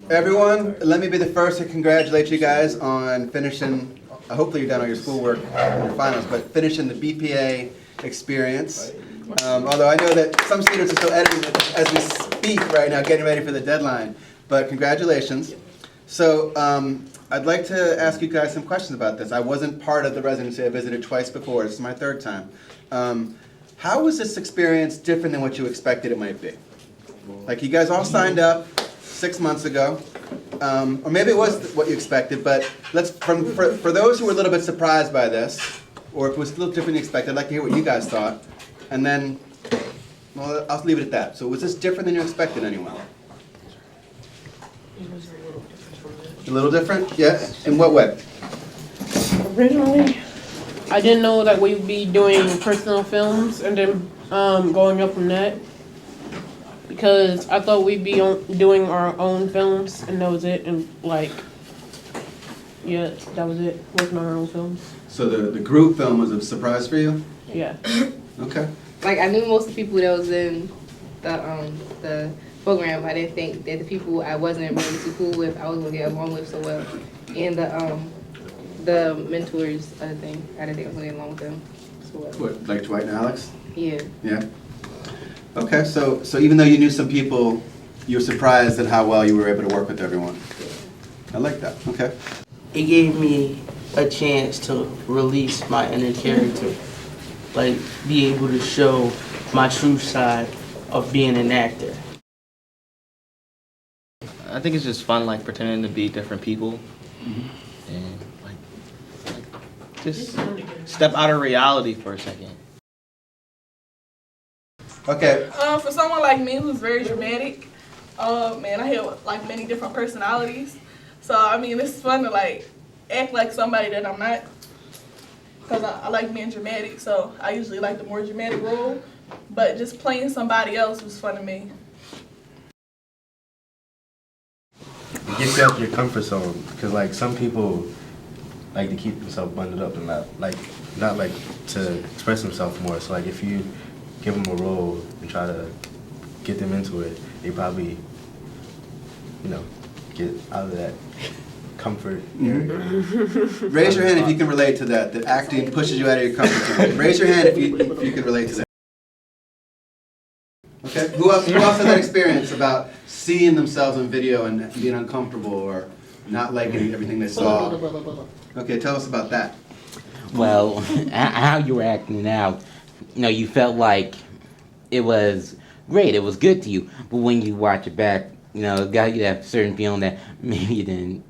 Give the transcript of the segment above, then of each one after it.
Everyone, let me be the first to congratulate you guys on finishing, hopefully you're done all your schoolwork and your finals, but finishing the BPA experience. Although I know that some students are still editing it as we speak right now, getting ready for the deadline. But congratulations. So I'd like to ask you guys some questions about this. I wasn't part of the residency. I visited twice before. This is my third time. How was this experience different than what you expected it might be? Like, you guys all signed up 6 months ago, or maybe it was what you expected, but for those who were a little bit surprised by this, or if it was a little different than you expected, I'd like to hear what you guys thought, and then, well, I'll leave it at that. So was this different than you expected, anyone? It was a little different from that. A little different? Yeah? In what way? Originally, I didn't know that we'd be doing personal films and then going up from that. Because I thought we'd be doing our own films, and that was it. And like, yeah, that was it. Working on our own films. So the group film was a surprise for you? Yeah. Okay. Like, I knew most of the people that was in the program. I didn't think that the people I wasn't really too cool with, I was gonna get along with so well. And the mentors, I didn't think I was gonna get along with them so well. What, like Dwight and Alex? Yeah. Yeah. Okay, so even though you knew some people, you were surprised at how well you were able to work with everyone. I like that. Okay. It gave me a chance to release my inner character, like be able to show my true side of being an actor. I think it's just fun, like pretending to be different people, and like just step out of reality for a second. Okay. For someone like me who's very dramatic, man, I have like many different personalities. So I mean, it's fun to like act like somebody that I'm not, because I like being dramatic. So I usually like the more dramatic role, but just playing somebody else was fun to me. It gets you out of your comfort zone, because like some people like to keep themselves bundled up and not like to express themselves more. So like if you give them a role and try to get them into it, they probably, get out of that comfort area. Raise your hand if you can relate to that acting pushes you out of your comfort zone. Raise your hand if you can relate to that. Okay, who else had that experience about seeing themselves on video and being uncomfortable or not liking everything they saw? Okay, tell us about that. Well, how you were acting out, you felt like it was great, it was good to you, but when you watch it back, it got you that certain feeling that maybe you didn't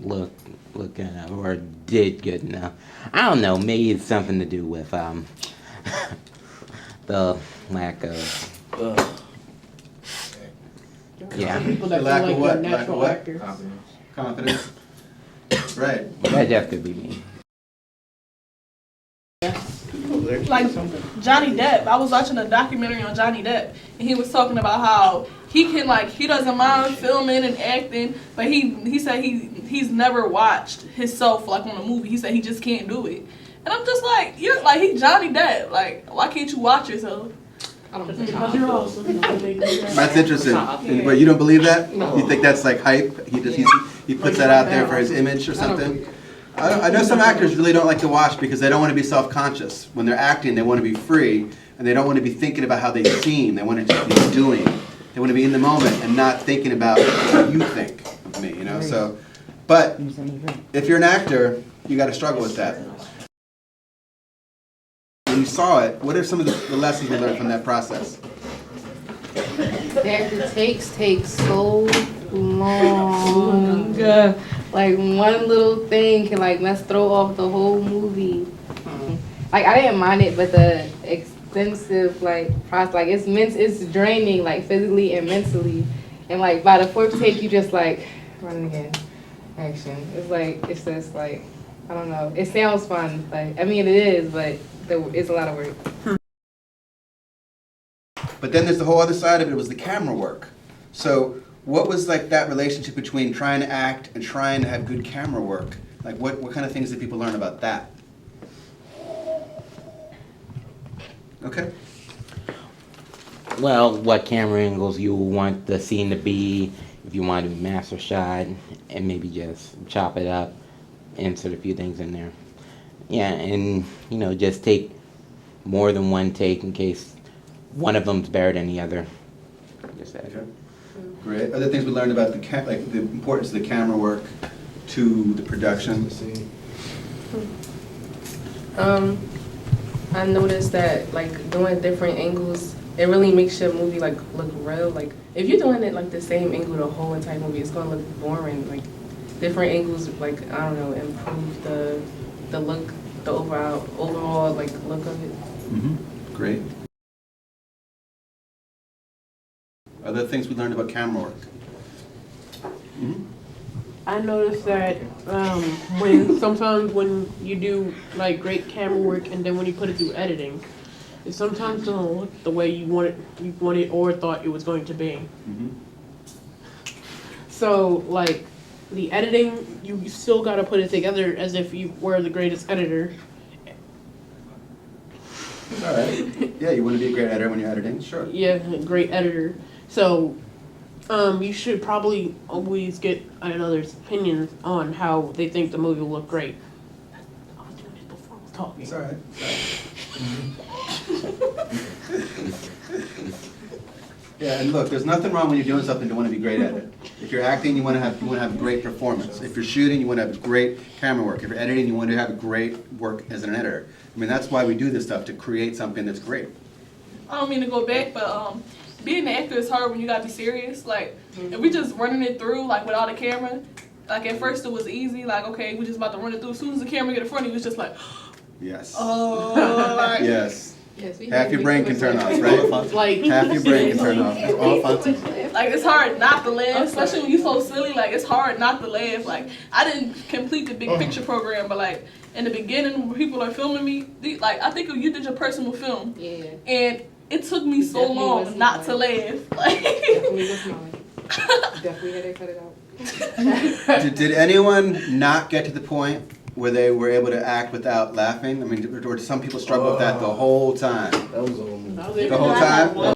look good enough or did good enough. I don't know, maybe it's something to do with the lack of People that Lack feel of like what? they're Lack of natural what? actors. Confidence. Right. that just could be me. Like Johnny Depp, I was watching a documentary on Johnny Depp, and he was talking about how he doesn't mind filming and acting, but he said he's never watched himself like on a movie. He said he just can't do it, and I'm just like, you're like, he's Johnny Depp, like why can't you watch yourself? Because you're awesome. That's interesting. But you don't believe that? You think that's like hype? He puts that out there for his image or something? I know some actors really don't like to watch because they don't want to be self-conscious. When they're acting, they want to be free, and they don't want to be thinking about how they seem. They want to just be doing. They want to be in the moment and not thinking about what you think of me, So, but if you're an actor, you got to struggle with that. When you saw it, what are some of the lessons you learned from that process? That the takes take so long. Like one little thing can like throw off the whole movie. Like I didn't mind it, but the extensive process, it's draining physically and mentally. And by the fourth take, you just run again, action. It's just I don't know. It sounds fun. I mean it is, but it's a lot of work. But then there's the whole other side of it. It was the camera work. So what was that relationship between trying to act and trying to have good camera work? What kind of things did people learn about that? Okay. Well, what camera angles you want the scene to be, if you want to do a master shot and maybe just chop it up, insert a few things in there. Yeah, and just take more than one take in case one of them's better than the other. Just that. Okay. Great. Other things we learned about like the importance of the camera work to the production. I noticed that like doing different angles, it really makes your movie like look real. Like if you're doing it like the same angle the whole entire movie, it's gonna look boring. Like different angles, like I don't know, improve the look, the overall like look of it. Mm-hmm. Great. Other things we learned about camera work. Mm-hmm. I noticed that sometimes when you do like great camera work and then when you put it through editing, it sometimes doesn't look the way you wanted or thought it was going to be. Mm-hmm. So like the editing, you still got to put it together as if you were the greatest editor. All right. Yeah, you want to be a great editor when you're editing? Sure. Yeah, great editor. So you should probably always get another's opinion on how they think the movie will look great. I was doing this before I was talking. It's all right. Yeah, and look, there's nothing wrong when you're doing something to want to be great at it. If you're acting, you want to have great performance. If you're shooting, you want to have great camera work. If you're editing, you want to have great work as an editor. I mean, that's why we do this stuff, to create something that's great. I don't mean to go back, but being an actor is hard when you gotta be serious. Like, if we just running it through, like, without a camera, like, at first it was easy. Like, okay, we just about to run it through. As soon as the camera get in front of you, it's just like, Yes. oh, like, Yes. Yes, we Half your brain can turn off, right? Like Half your brain can turn off. It's all fun. like, it's hard not to laugh, especially when you so silly. Like, it's hard not to laugh. Like, I didn't complete the big picture program, but like in the beginning, when people are filming me, like, I think you did your personal film, Yeah. and it took me so Definitely long was not to smiling. laugh. Like, Definitely was smiling. Definitely had to cut it out. Did anyone not get to the point where they were able to act without laughing? I mean, or do some people struggle with that the whole time? That was all. The whole time?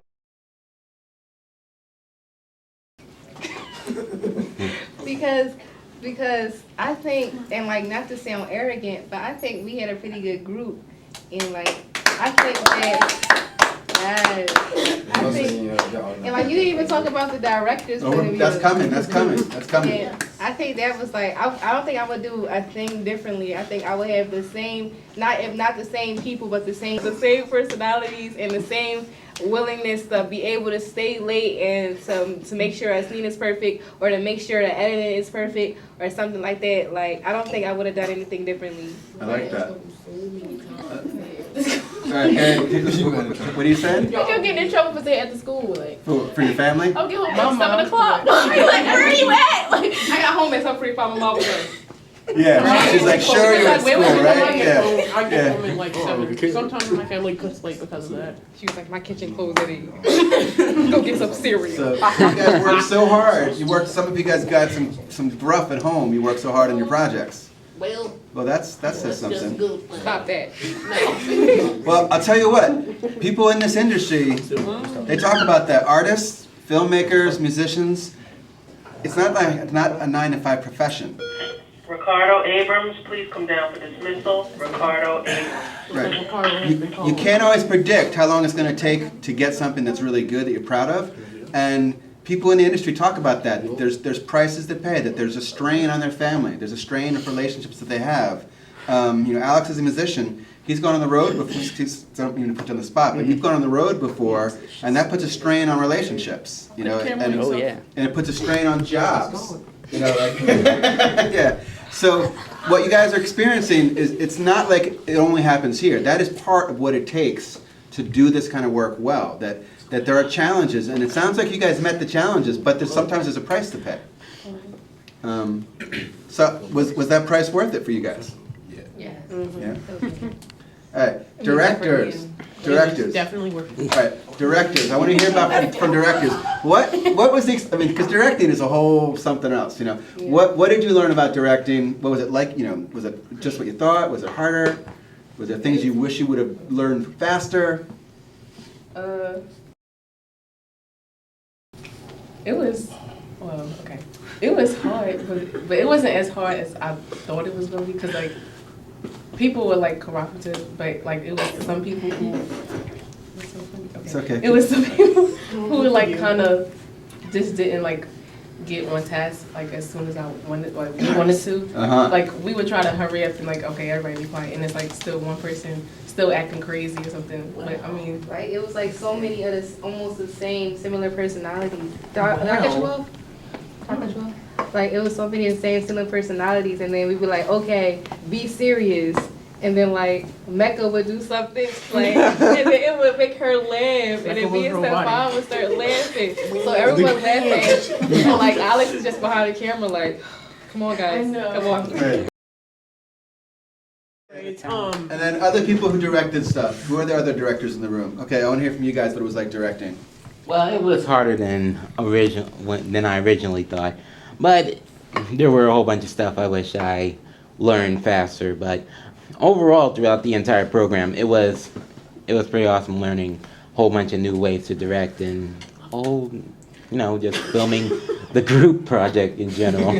Because I think, and like not to sound arrogant, but I think we had a pretty good group, and like I think that I think, and like you didn't even talk about the directors. Oh, that's coming. That's coming. That's coming. Yeah, I think that was like I don't think I would do a thing differently. I think I would have the same, if not the same people, but the same personalities and the same willingness to be able to stay late and to make sure a scene is perfect, or to make sure the editing is perfect, or something like that. Like I don't think I would have done anything differently. I like that. All right, Aaron, what are you saying? Like I'm getting in trouble for saying at the school, like For your family? I'll get home My at 7 mom. o'clock. Like, where are you at? Like, I got home at 7:45. My mom was like, Yeah, she's like, sure, you're at school, right? I get home at like Oh, 7. because- Sometimes my family cooks late because of that. she was like, my kitchen closed at 8. Go get some cereal. So you guys work so hard. Some of you guys got some rough at home. You work so hard on your projects. Well, That says that's just something. good. Stop that. Well, I'll tell you what. People in this industry, they talk about that. Artists, filmmakers, musicians. It's not a 9-to-5 profession. Ricardo Abrams, please come down for dismissal. Ricardo Abrams. Right. You can't always predict how long it's going to take to get something that's really good that you're proud of, and people in the industry talk about that. There's prices to pay. That there's a strain on their family. There's a strain of relationships that they have. Alex is a musician. He's gone on the road before. Don't mean to put you on the spot, but he's gone on the road before, and that puts a strain on relationships. And it puts a strain on jobs. Yeah. So what you guys are experiencing is, it's not like it only happens here. That is part of what it takes to do this kind of work well. That there are challenges, and it sounds like you guys met the challenges, but sometimes there's a price to pay. So was that price worth it for you guys? Yeah. Yeah. All right, directors. Directors. Definitely worth it. All right, directors. I want to hear about from directors. What was the? I mean, because directing is a whole something else. What did you learn about directing? What was it like? Was it just what you thought? Was it harder? Was there things you wish you would have learned faster? It was Well, okay. It was hard, but it wasn't as hard as I thought it was gonna be, cause like people were like cooperative, but like it was some people who. What's so funny? Okay. It's okay. It was some people who were like kind of just didn't like get on task like as soon as I wanted, like we wanted to. Like we would try to hurry up and like, okay, everybody be quiet, and it's like still one person still acting crazy or something. But I mean, Like it was like so many of this almost the same similar personalities. Did I cut you off? Did I cut you off? Like it was so many of the same similar personalities, and then we'd be like, okay, be serious. And then like Mecca would do something like, and then it would make her laugh, and then me and Stefan would start laughing. So everyone laughing, and like Alex is just behind the camera, like, come on guys, come on. Right. And then other people who directed stuff. Who are the other directors in the room? Okay, I want to hear from you guys what it was like directing. Well, it was harder than I originally thought, but there were a whole bunch of stuff I wish I learned faster. But overall, throughout the entire program, it was pretty awesome learning a whole bunch of new ways to direct and just filming the group project in general.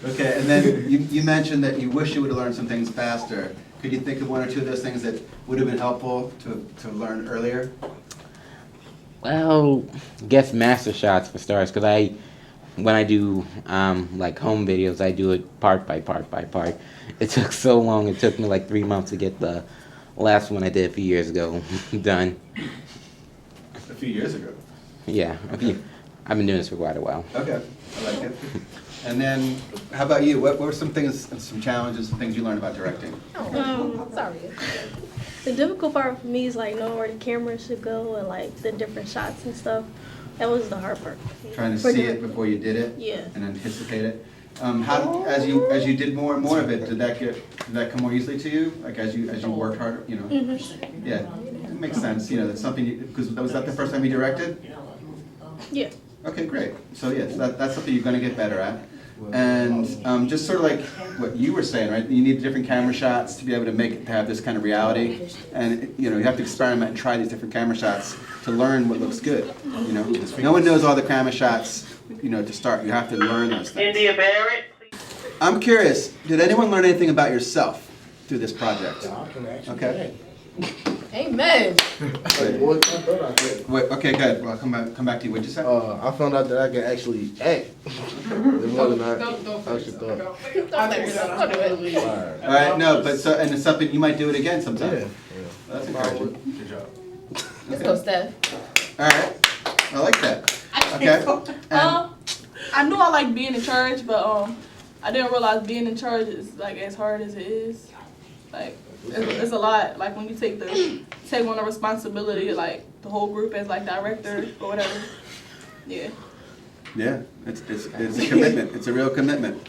Okay, and then you mentioned that you wish you would have learned some things faster. Could you think of one or two of those things that would have been helpful to learn earlier? Well, I guess master shots for stars, because when I do like home videos, I do it part by part by part. It took so long. It took me like 3 months to get the last one I did a few years ago done. A few years ago. Yeah, I've been doing this for quite a while. Okay, I like it. And then, how about you? What were some things, some challenges, some things you learned about directing? Sorry. The difficult part for me is like knowing where the camera should go and like the different shots and stuff. That was the hard part. Trying to see it before you did it? Yeah. And anticipate it? How, as you did more and more of it, did that come more easily to you? Like as you worked harder, you know? Mm-hmm. Yeah, it makes sense, you know, that's something, because was that the first time you directed? Yeah. Okay, great. So yes, that's something you're gonna get better at. And just sort of like what you were saying, right? You need different camera shots to be able to have this kind of reality. And you have to experiment and try these different camera shots to learn what looks good. No one knows all the camera shots, to start. You have to learn those things. India Barrett, please. I'm curious, did anyone learn anything about yourself through this project? Okay. amen. Wait, okay, good. Well, I'll come back to you. What'd you say? I found out that I can actually act. More than I actually thought. All right, no, but and it's something you might do it again sometime. Yeah. That's encouraging. Good job. Let's go, Steph. All right, I like that. Okay. And I knew I liked being in charge, but I didn't realize being in charge is like as hard as it is. Like it's a lot. Like when you take on the responsibility, like the whole group as like director or whatever. Yeah. yeah, it's a commitment. It's a real commitment,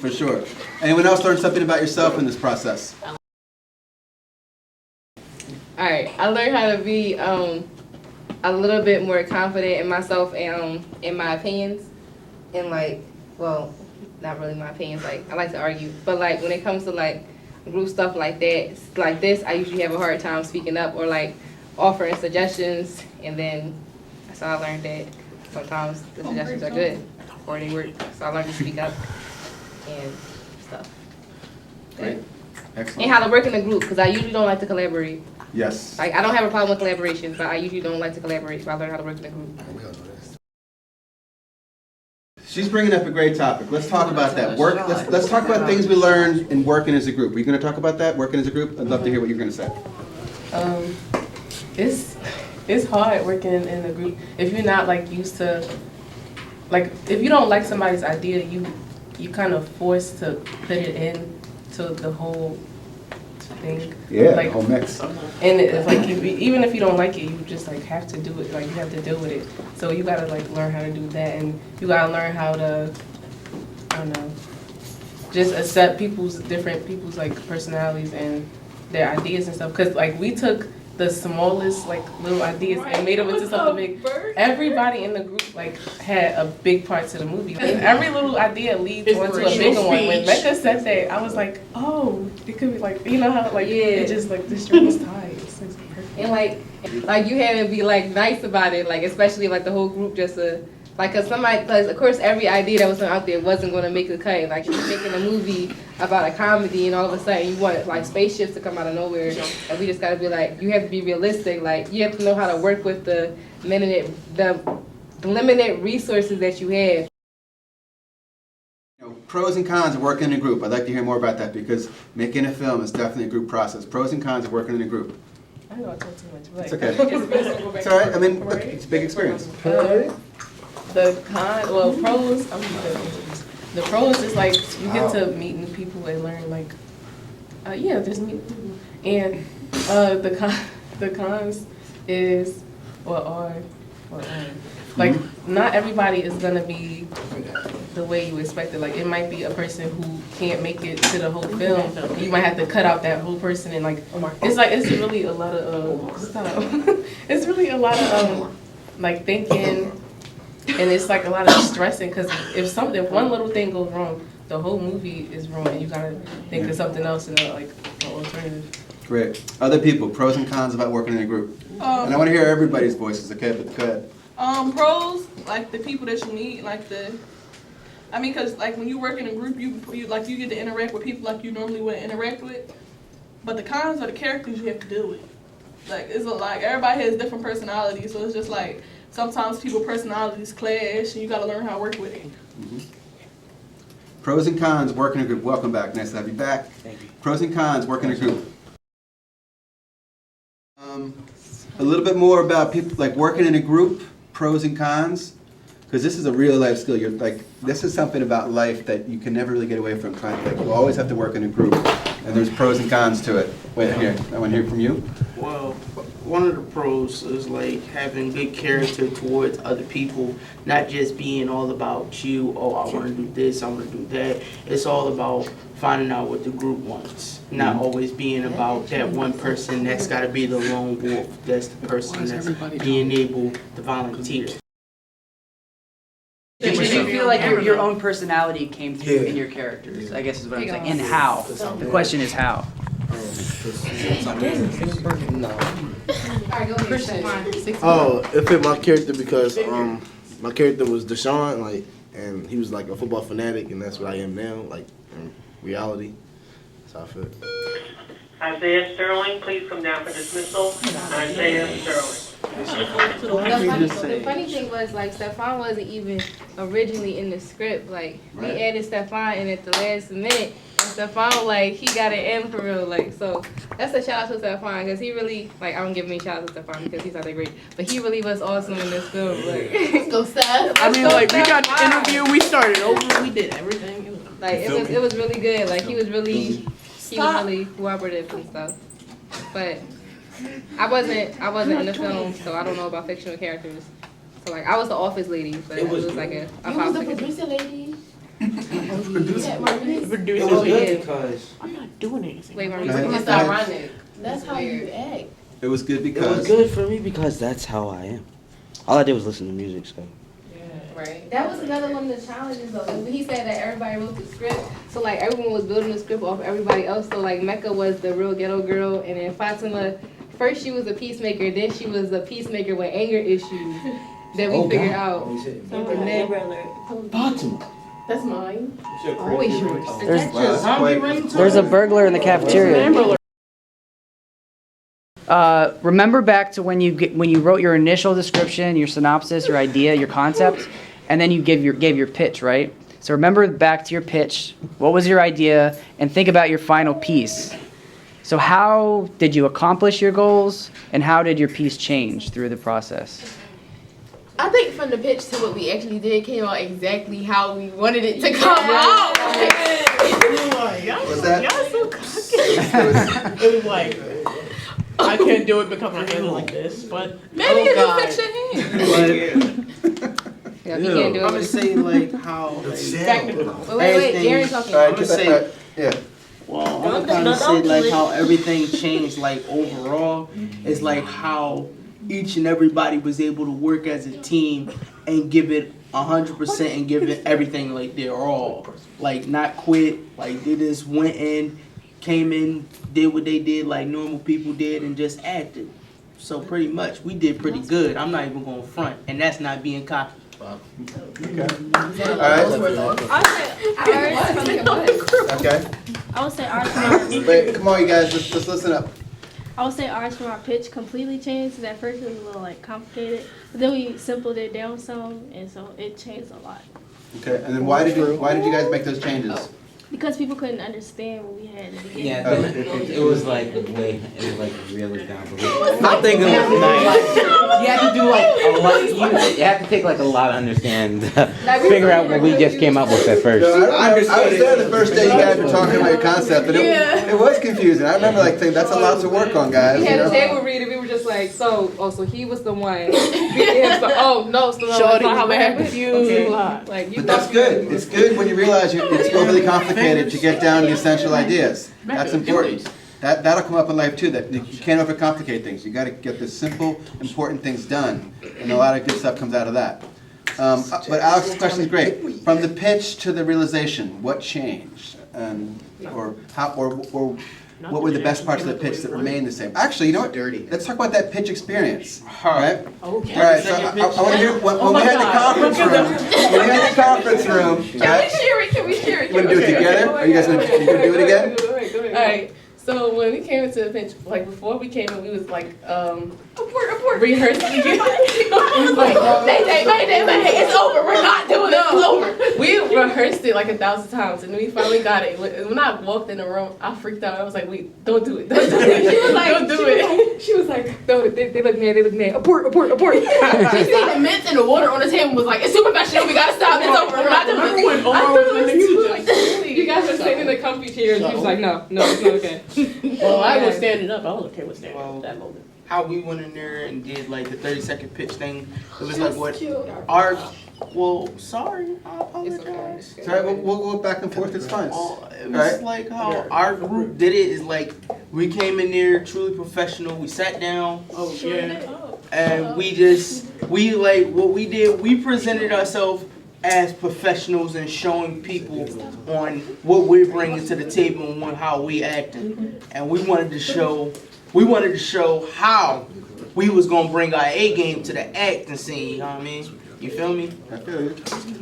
for sure. Anyone else learn something about yourself in this process? Alright, I learned how to be a little bit more confident in myself and in my opinions. And like, well, not really my opinions, like I like to argue. But like when it comes to like group stuff like that, like this, I usually have a hard time speaking up or like offering suggestions, and then so I learned that sometimes the suggestions are good or they work. So I learned to speak up and stuff. Great. Excellent. And how to work in a group, because I usually don't like to collaborate. Yes. Like I don't have a problem with collaborations, but I usually don't like to collaborate, so I learned how to work in a group. She's bringing up a great topic. Let's talk about that. Let's talk about things we learned in working as a group. Are you going to talk about that? Working as a group? I'd love to hear what you're going to say. It's hard working in a group if you're not like used to, like if you don't like somebody's idea, you kind of forced to put it in to the whole thing. Yeah, like, the whole mix. And it's like even if you don't like it, you just like have to do it. Like you have to deal with it. So you gotta like learn how to do that, and you gotta learn how to, I don't know, just accept people's like personalities and their ideas and stuff. Cause like we took the smallest like little ideas and made them into something big. Everybody in the group like had a big part to the movie. And every little idea leads onto a bigger one. When Becca said that, I was like, oh, it could be like, you know how like it just like the string is tied. It's like perfect. And like you had to be like nice about it, like especially like the whole group just Like, cause of course every idea that was out there wasn't gonna make the cut. Like, you're making a movie about a comedy and all of a sudden you want like spaceships to come out of nowhere. And we just gotta be like, you have to be realistic. Like, you have to know how to work with the limited resources that you have. You know, pros and cons of working in a group. I'd like to hear more about that because making a film is definitely a group process. Pros and cons of working in a group. I know I talk too much. It's okay. It's all right. I mean, look, it's a big experience. The pros, the pros is like you get to meet new people and learn like, just meet people. And the cons is like not everybody is gonna be the way you expect it. Like it might be a person who can't make it to the whole film. You might have to cut out that whole person and like it's really a lot of it's really a lot of like thinking. And it's like a lot of stressing because if one little thing goes wrong, the whole movie is ruined. And you gotta think of something else and like an alternative. Great. Other people, pros and cons about working in a group. And I want to hear everybody's voices. Okay, but go ahead. Pros, like the people that you meet, cause like when you work in a group, you get to interact with people like you normally wouldn't interact with. But the cons are the characters you have to deal with. Like everybody has different personalities, so it's just like. Sometimes people's personalities clash, and you got to learn how to work with it. Mm-hmm. Pros and cons working in a group. Welcome back. Nice to have you back. Thank you. Pros and cons working in a group. A little bit more about people like working in a group. Pros and cons, because this is a real life skill. You're like this is something about life that you can never really get away from. You always have to work in a group, and there's pros and cons to it. Wait here. I want to hear from you. Well, one of the pros is like having good character towards other people, not just being all about you, I want to do this, I want to do that. It's all about finding out what the group wants, not always being about that one person that's got to be the lone wolf, that's the person that's being able to volunteer. Did you feel like your own personality came through in your characters? I guess is what I'm saying. And how? The question is how. It fit my character because my character was Deshaun, and he was like a football fanatic, and that's what I am now, like in reality. So I fit. Isaiah Sterling, please come down for dismissal. Isaiah Sterling. The funny thing was, like, Stefan wasn't even originally in the script. Like, we added Stefan in at the last minute, and Stefan, like, he got it in for real. Like, so that's a shout out to Stefan, because he really, like, I don't give any shout out to Stefan because he's not that great, but he really was awesome in this film. Like, let's go, Steph. I mean, like, we got the interview, we started over, we did everything. Like, it was really good. Like, he was really cooperative and stuff. But I wasn't in the film, so I don't know about fictional characters. So like I was the office lady, but it was like a was the producer lady. The producer. It was good because I'm not doing anything. Wait, It's ironic. That's how you act. It was good It because. was good for me because that's how I am. All I did was listen to music, so. Right. That was another one of the challenges though. He said that everybody wrote the script, so like everyone was building the script off everybody else. So like Mecca was the real ghetto girl, and then Fatima, first she was a peacemaker, then she was a peacemaker with anger issues that we figured out. And then Fatima. That's mine. always yours. There's a burglar in the cafeteria. Remember back to when you wrote your initial description, your synopsis, your idea, your concept, and then you gave your pitch, right? So remember back to your pitch. What was your idea? And think about your final piece. So how did you accomplish your goals, and how did your piece change through the process? I think from the pitch to what we actually did came out exactly how we wanted it to come out. Was that? Y'all so cocky. It was like, I can't do it because my hands are like this, but Maybe you can fix your hand. Yeah, he can't do it. I'm gonna say like how Wait, Gary's talking. All right, I'm gonna say yeah. well, I'm gonna say like how everything changed like overall is like how each and everybody was able to work as a team and give it 100% and give it everything like their all, like not quit, like they just went in, came in, did what they did like normal people did, and just acted. So pretty much we did pretty good. I'm not even going to front, and that's not being cocky. All right. Okay. I would say ours from our, Wait, come on, you guys. Let's listen up. I would say ours from our pitch completely changed. 'Cause at first it was a little like complicated, but then we simplified it down some, and so it changed a lot. Okay. And then why did you guys make those changes? Because people couldn't understand what we had in the beginning. Yeah, it was like really complicated. I'm thinking like You have to do like a lot. You have to take like a lot to understand, figure out what we just came up with at first. No, I was there the first day you guys were talking about your concept, and it was confusing. I remember like saying that's a lot to work on, guys. We had you know? a table read and we were just like, so he was the one. Oh no, so that's not how it happened. Confused a lot. Like, you But that's good. It's good when you realize it's overly complicated to get down to the essential ideas. That's important. That'll come up in life too, that you can't overcomplicate things. You gotta get the simple, important things done, and a lot of good stuff comes out of that. But Alex's question is great. From the pitch to the realization, what changed? Or what were the best parts of the pitch that remained the same? Actually, you know what? Let's talk about that pitch experience, right? Okay. All right, so I want to hear, when we had the conference room, Can we share it? you want to do it together? Are you guys going to do it again? Alright, so when we came into the pitch, like before we came in, we was like rehearsing again. I was like, Mayday, it's over. We're not doing it. It's over. We rehearsed it like 1,000 times, and then we finally got it. When I walked in the room, I freaked out. I was like, "Wait, don't do it! Don't do it!" She was like, "Don't do it!" She was like, no, they look mad. Abort. She seen the mints and the water on the table and was like, it's too professional. We gotta stop. It's over. We're not doing it. I thought it was too like, You guys were sitting in the comfy chairs. She was like, no, it's not okay. Well, I was standing up. I was okay with standing up at that moment. How we went in there and did like the 30-second pitch thing. It was like what our, well, sorry, I apologize. Sorry, we'll go back and forth, it's fine. It was like how our group did it is like, we came in there truly professional, we sat down. Oh, yeah. And we like, what we did, we presented ourselves as professionals and showing people on what we're bringing to the table and how we acting. And we wanted to show how we was gonna bring our A game to the acting scene, you know what I mean? You feel me? I feel you.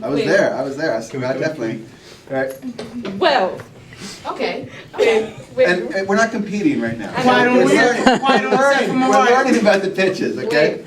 I was there. I definitely. All right. Well, Okay. And we're not competing right now. Why don't we- We're learning about the pitches, okay?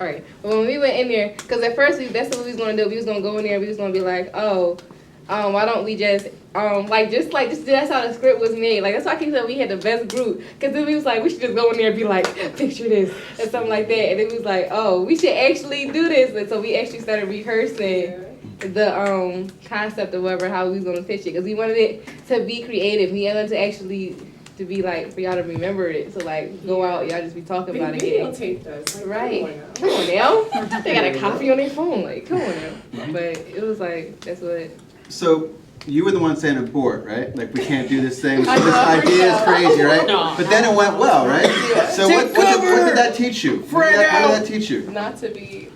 Alright, well, when we went in there, because at first that's what we was going to do. We was going to go in there, we was going to be like, why don't we just that's how the script was made. Like, that's why I keep saying we had the best group. Because then we was like, we should just go in there and be like, picture this, or something like that. And then we was like, oh, we should actually do this. And so we actually started rehearsing the concept of whatever, how we was going to pitch it. Because we wanted it to be creative. We wanted to actually to be like, for y'all to remember it. So like, go out, y'all just be talking about it again. Videotape us. Like, Right. Come on now. They got a copy on their phone. Like, come on now. But it was like, that's what. So you were the one saying abort, right? Like, we can't do this thing. This idea is crazy, right? But then it went well, right? So what did that teach you? What did that teach you? Not to be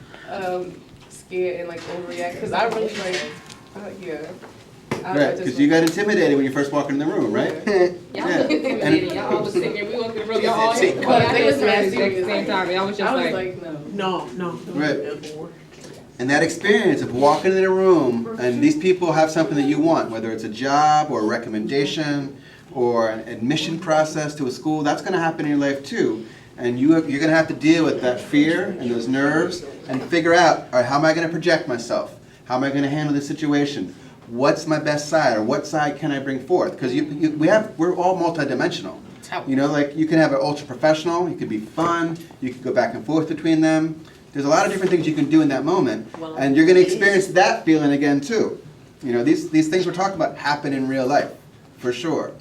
scared and like overreact, because I really like, Right, because you got intimidated when you first walked in the room, right? Y'all was intimidated. Y'all was sitting there. We walked in the room. Y'all all But they was very at the serious. same time. Y'all was just like no. Right. And that experience of walking in a room and these people have something that you want, whether it's a job or a recommendation or an admission process to a school, that's going to happen in your life too. And you're going to have to deal with that fear and those nerves and figure out, all right, how am I going to project myself? How am I going to handle this situation? What's my best side, or what side can I bring forth? Because we're all multidimensional. You know, like you can have an ultra professional, you could be fun, you could go back and forth between them. There's a lot of different things you can do in that moment, and you're going to experience that feeling again too. You know, these things we're talking about happen in real life, for sure.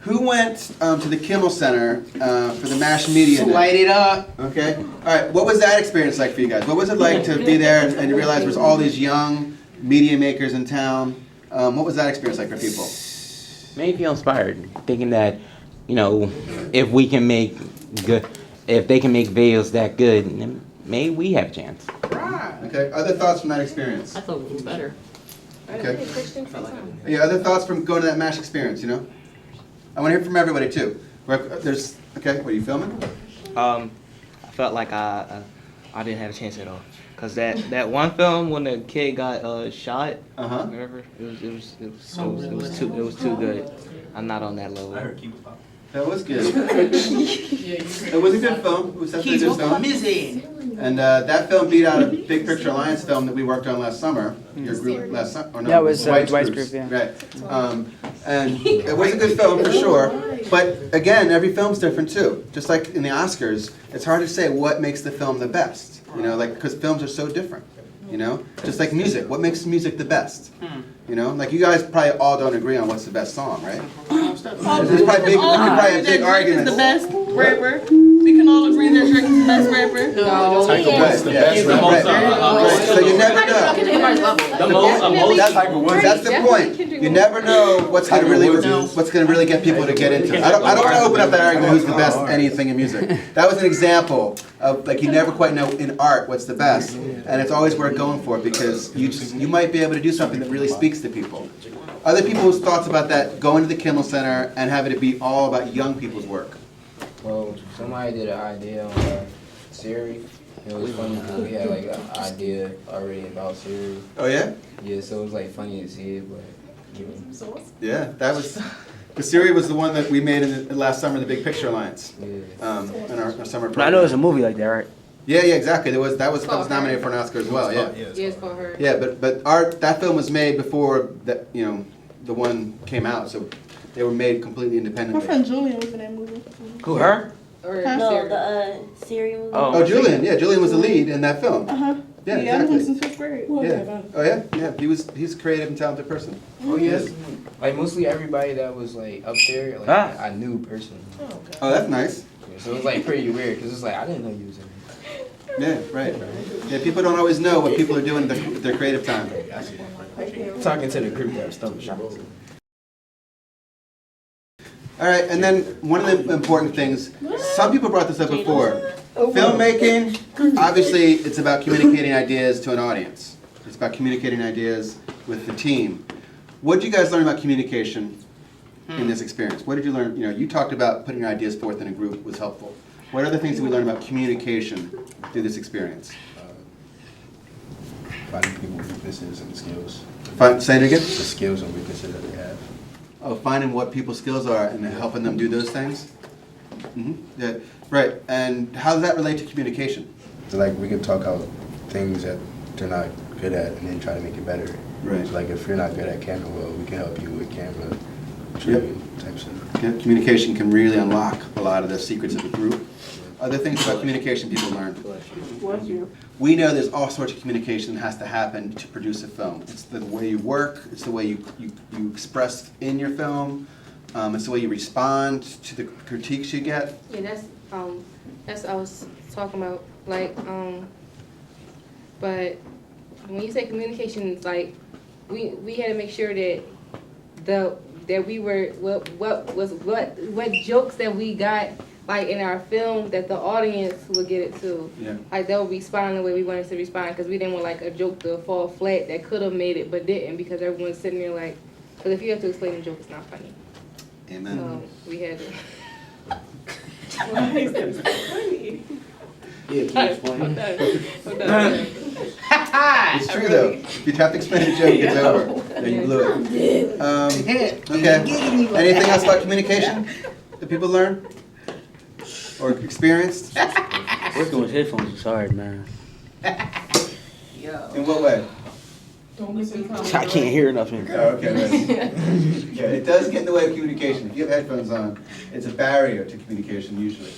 Who went to the Kimmel Center for the MASH Media Day? Light it up. Okay. All right. What was that experience like for you guys? What was it like to be there and realize there's all these young media makers in town? What was that experience like for people? Made me feel inspired, thinking that, you know, if we can make good, if they can make videos that good, then maybe we have a chance. Okay. Other thoughts from that experience? I thought it was better. Okay. Yeah. Other thoughts from going to that MASH experience? You know. I want to hear from everybody too. Okay, what are you filming? I felt like I didn't have a chance at all. Cause that one film when the kid got shot, whatever, it was too good. I'm not on that level. That was good. It was a good film. It was definitely a good film. And that film beat out a Big Picture Alliance film that we worked on last summer. Your group last summer. Or no, That was Dwight's Dwight's groups. group, yeah. Right. And it was a good film for sure. But again, every film's different too. Just like in the Oscars, it's hard to say what makes the film the best. You know, like because films are so different. You know, just like music. What makes music the best? You know, like you guys probably all don't agree on what's the best song, right? There's probably have big arguments. The best rapper. We can all agree that Drake is the best rapper. No. So you never know. That's the point. You never know what's going to really get people to get into it. I don't want to open up that argument who's the best anything in music. That was an example of like you never quite know in art what's the best, and it's always worth going for it because you might be able to do something that really speaks to people. Other people's thoughts about that, going to the Kimmel Center and having it be all about young people's work. Well, somebody did an idea on Siri. It was funny because we had like an idea already about Siri. Oh yeah? Yeah, so it was like funny to see it, but Yeah, that was. The Siri was the one that we made in the last summer, the Big Picture Alliance. Yeah. In our summer program. I know there's a movie like that, right? Yeah, exactly. That was nominated for an Oscar as well. Yeah. Yes, for her. Yeah, but that film was made before that the one came out, so they were made completely My independently. friend Julian was in that movie. Who, her? Or No, the Siri movie. Oh, Julian. Yeah, Julian was the lead in that film. Yeah, I knew him exactly. since 5th grade. Yeah. Oh yeah, yeah. He's a creative and talented person. oh yes, like mostly everybody that was like up there, like I knew personally. Oh, that's nice. Yeah, so it was like pretty weird because it's like I didn't know you was in it. Yeah, right. Yeah, people don't always know what people are doing with their creative time. Talking to the group that was throwing shots. All right, and then one of the important things, some people brought this up before. Filmmaking, obviously, it's about communicating ideas to an audience. It's about communicating ideas with the team. What did you guys learn about communication in this experience? What did you learn? You talked about putting your ideas forth in a group was helpful. What other things did we learn about communication through this experience? Finding people's weaknesses and skills. Say it again? The skills and weaknesses that they have. Oh, finding what people's skills are and helping them do those things? Yeah, right. And how does that relate to communication? So like we can talk out things that they're not good at and then try to make it better. Right. So like if you're not good at camera, well, we can help you with camera training type stuff. Yeah, communication can really unlock a lot of the secrets of the group. Other things about communication people learn. We know there's all sorts of communication that has to happen to produce a film. It's the way you work, it's the way you express in your film, it's the way you respond to the critiques you get. Yeah, that's what I was talking about. Like, but when you say communication, it's like we had to make sure that that we were what jokes that we got like in our film that the audience would get it too. Yeah. Like they'll respond the way we wanted to respond because we didn't want like a joke to fall flat that could have made it but didn't because everyone's sitting there like, because if you have to explain a joke, it's not funny. Amen. So we had to. It's true though. If you have to explain a joke, it's over. Then you blew it. Okay. Anything else about communication that people learn or experienced? Working with headphones is hard, man. In what way? I can't hear nothing. Oh, okay, right. Yeah, it does get in the way of communication. If you have headphones on, it's a barrier to communication usually.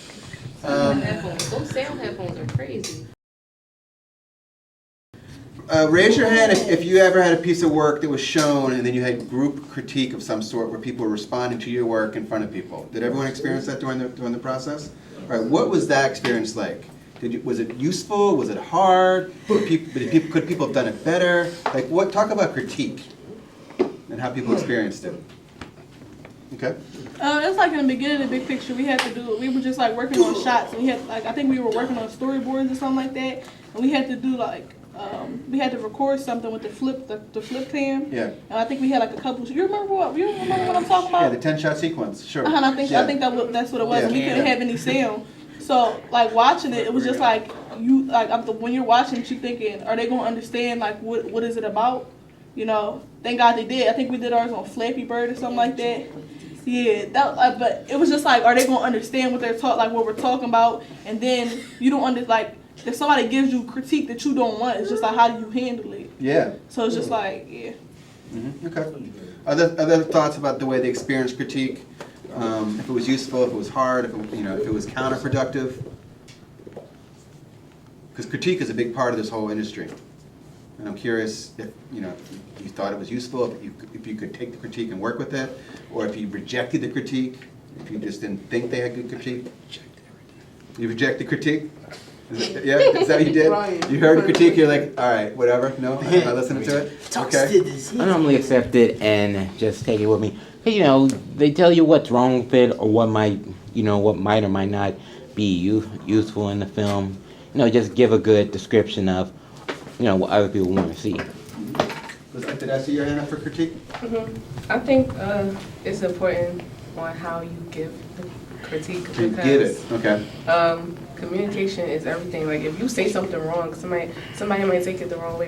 Those sound headphones are crazy. Raise your hand if you ever had a piece of work that was shown and then you had group critique of some sort where people were responding to your work in front of people. Did everyone experience that during the process? All right, what was that experience like? Was it useful? Was it hard? Could people have done it better? Like talk about critique and how people experienced it. Okay. It's like in the beginning of the Big Picture, we had to do. We were just like working on shots. And we had I think we were working on storyboards or something like that, and we had to do like. We had to record something with the flip cam. Yeah. And I think we had like a couple. You remember what I'm talking about? Yeah, the 10-shot sequence. Sure. I think that's what it was. Yeah. And we couldn't have any sound. So like watching it, it was just like you like when you're watching it, you thinking, are they gonna understand like what is it about? You know, thank God they did. I think we did ours on Flappy Bird or something like that. Yeah, that but it was just like, are they gonna understand what they're like what we're talking about? And then you don't like if somebody gives you critique that you don't want, it's just like how do you handle it? Yeah. So it's just like yeah. Okay. Other thoughts about the way they experience critique? If it was useful, if it was hard, if it was counterproductive? Because critique is a big part of this whole industry. And I'm curious if you thought it was useful, if you could take the critique and work with it, or if you rejected the critique, if you just didn't think they had good critique. You reject the critique? Is that what you did? You heard the critique, you're like, all right, whatever. No, I'm not listening to it. Okay. I normally accept it and just take it with me. Hey, they tell you what's wrong with it or what might or might not be useful in the film. Just give a good description of what other people want to see. Did I see your hand up for critique? I think it's important on how you give the critique To because get it, okay. communication is everything. Like if you say something wrong, somebody might take it the wrong way.